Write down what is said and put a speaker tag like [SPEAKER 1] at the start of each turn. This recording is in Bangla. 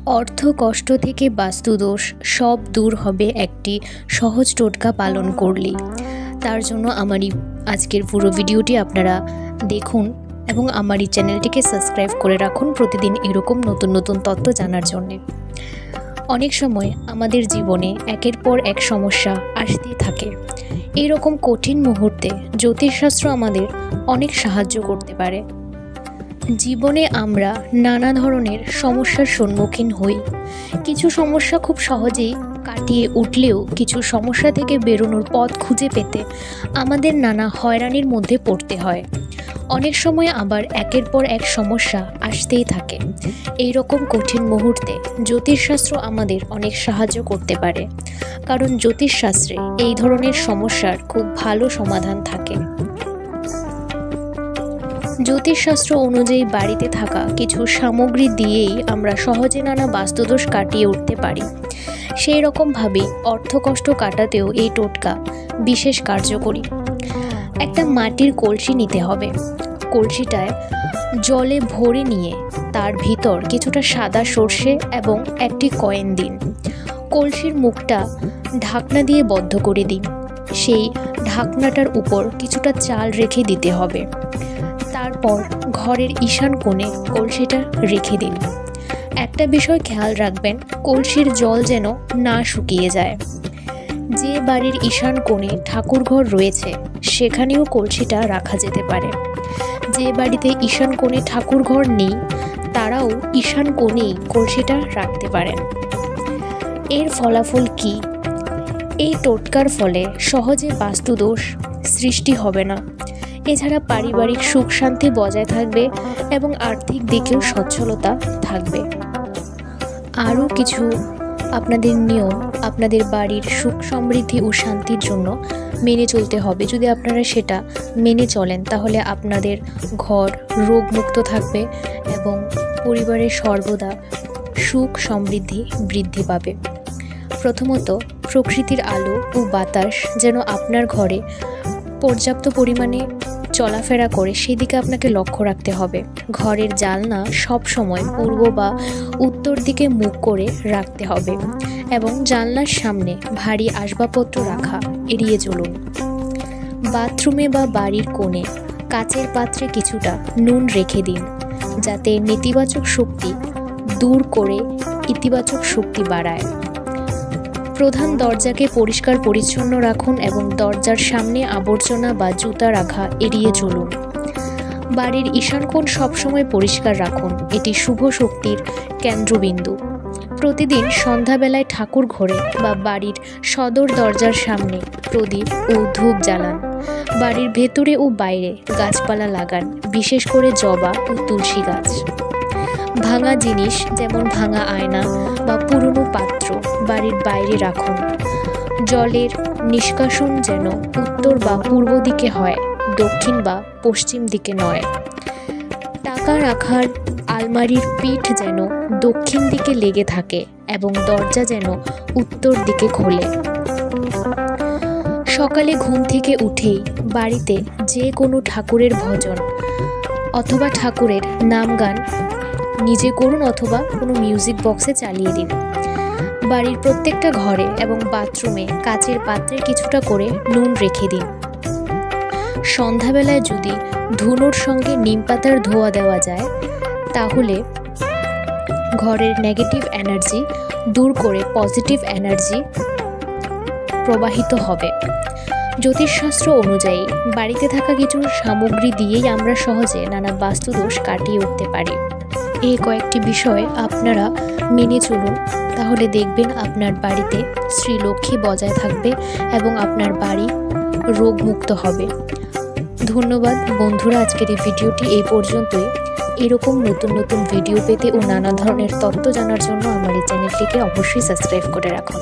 [SPEAKER 1] অর্থ কষ্ট থেকে বাস্তুদোষ সব দূর হবে একটি সহজ টোটকা পালন করলেই। তার জন্য আমারই আজকের পুরো ভিডিওটি আপনারা দেখুন এবং আমার এই চ্যানেলটিকে সাবস্ক্রাইব করে রাখুন প্রতিদিন এরকম নতুন নতুন তথ্য জানার জন্যে। অনেক সময় আমাদের জীবনে একের পর এক সমস্যা আসতেই থাকে। এইরকম কঠিন মুহূর্তে জ্যোতিষশাস্ত্র আমাদের অনেক সাহায্য করতে পারে। জীবনে আমরা নানা ধরনের সমস্যার সম্মুখীন হই। কিছু সমস্যা খুব সহজেই কাটিয়ে উঠলেও কিছু সমস্যা থেকে বেরোনোর পথ খুঁজে পেতে আমাদের নানা হয়রানির মধ্যে পড়তে হয়। অনেক সময় আবার একের পর এক সমস্যা আসতেই থাকে। এই রকম কঠিন মুহূর্তে জ্যোতিষশাস্ত্র আমাদের অনেক সাহায্য করতে পারে, কারণ জ্যোতিষশাস্ত্রে এই ধরনের সমস্যার খুব ভালো সমাধান থাকে। জ্যোতিষশাস্ত্র অনুযায়ী বাড়িতে থাকা কিছু সামগ্রী দিয়েই আমরা সহজে নানা বাস্তুদোষ কাটিয়ে উঠতে পারি। সেই রকমভাবেই অর্থকষ্ট কাটাতেও এই টোটকা বিশেষ কার্যকরী। একটা মাটির কলসি নিতে হবে। কলসিটায় জলে ভরে নিয়ে তার ভিতর কিছুটা সাদা সর্ষে এবং একটি কয়েন দিন। কলসির মুখটা ঢাকনা দিয়ে বদ্ধ করে দিন। সেই ঢাকনাটার উপর কিছুটা চাল রেখে দিতে হবে। তারপর ঘরের ঈশান কোণে কলসিটা রেখে দিন। একটা বিষয় খেয়াল রাখবেন, কলসির জল যেন না শুকিয়ে যায়। যে বাড়ির ঈশান কোণে ঠাকুরঘর রয়েছে সেখানেও কলসিটা রাখা যেতে পারে। যে বাড়িতে ঈশান কোণে ঠাকুরঘর নেই তারাও ঈশান কোণেই কলসিটা রাখতে পারেন। এর ফলাফল কি? এই টোটকার ফলে সহজে বাস্তুদোষ সৃষ্টি হবে না। এছাড়া পারিবারিক সুখ শান্তি বজায় থাকবে এবং আর্থিক দিকেও সচ্ছলতা থাকবে। আরও কিছু আপনাদের নিয়ম আপনাদের বাড়ির সুখ সমৃদ্ধি ও শান্তির জন্য মেনে চলতে হবে। যদি আপনারা সেটা মেনে চলেন তাহলে আপনাদের ঘর রোগমুক্ত থাকবে এবং পরিবারের সর্বদা সুখ সমৃদ্ধি বৃদ্ধি পাবে। প্রথমত, প্রকৃতির আলো ও বাতাস যেন আপনার ঘরে পর্যাপ্ত পরিমাণে চলাফেরা করে সেদিকে আপনাকে লক্ষ্য রাখতে হবে। ঘরের জানলা সব সময় পূর্ব বা উত্তর দিকে মুখ করে রাখতে হবে এবং জানলার সামনে ভারী আসবাবপত্র রাখা এড়িয়ে চলুন। বাথরুমে বা বাড়ির কোণে কাচের পাত্রে কিছুটা নুন রেখে দিন, যাতে নেতিবাচক শক্তি দূর করে ইতিবাচক শক্তি বাড়ায়। প্রধান দরজাকে পরিষ্কার পরিচ্ছন্ন রাখুন এবং দরজার সামনে আবর্জনা বা জুতা রাখা এড়িয়ে চলুন। বাড়ির ঈশানকোণ সবসময় পরিষ্কার রাখুন, এটি শুভ শক্তির কেন্দ্রবিন্দু। প্রতিদিন সন্ধ্যাবেলায় ঠাকুর ঘরে বা বাড়ির সদর দরজার সামনে প্রদীপ ও ধূপ জ্বালান। বাড়ির ভেতরে ও বাইরে গাছপালা লাগান, বিশেষ করে জবা ও তুলসী গাছ। ভাঙা জিনিস যেমন ভাঙা আয়না বা পুরনো পাত্র বাড়ির বাইরে রাখুন। জলের নিষ্কাশন যেন উত্তর বা পূর্ব দিকে হয়, দক্ষিণ বা পশ্চিম দিকে নয়। টাকা রাখার আলমারির পিঠ যেন দক্ষিণ দিকে লেগে থাকে এবং দরজা যেন উত্তর দিকে খোলে। সকালে ঘুম থেকে উঠেই বাড়িতে যে কোনো ঠাকুরের ভজন অথবা ঠাকুরের নাম গান নিজে করুন অথবা কোনো মিউজিক বক্সে চালিয়ে দিন। বাড়ির প্রত্যেকটা ঘরে এবং বাথরুমে কাচের পাত্রে কিছুটা করে নুন রেখে দিন। সন্ধ্যাবেলায় যদি ধুনোর সঙ্গে নিম পাতার ধোয়া দেওয়া যায় তাহলে ঘরের নেগেটিভ এনার্জি দূর করে পজিটিভ এনার্জি প্রবাহিত হবে। জ্যোতিষশাস্ত্র অনুযায়ী বাড়িতে থাকা কিছু সামগ্রী দিয়েই আমরা সহজে নানা বাস্তুদোষ কাটিয়ে উঠতে পারি। এই কয়েকটি বিষয় আপনারা মেনে চলুন, তাহলে দেখবেন আপনার বাড়িতে শ্রীলক্ষ্মী বজায় থাকবে এবং আপনার বাড়ি রোগমুক্ত হবে। ধন্যবাদ বন্ধুরা, আজকের এই ভিডিওটি এই পর্যন্তই। এরকম নতুন নতুন ভিডিও পেতে ও নানা ধরনের তথ্য জানার জন্য আমার এই চ্যানেলটিকে অবশ্যই সাবস্ক্রাইব করে রাখুন।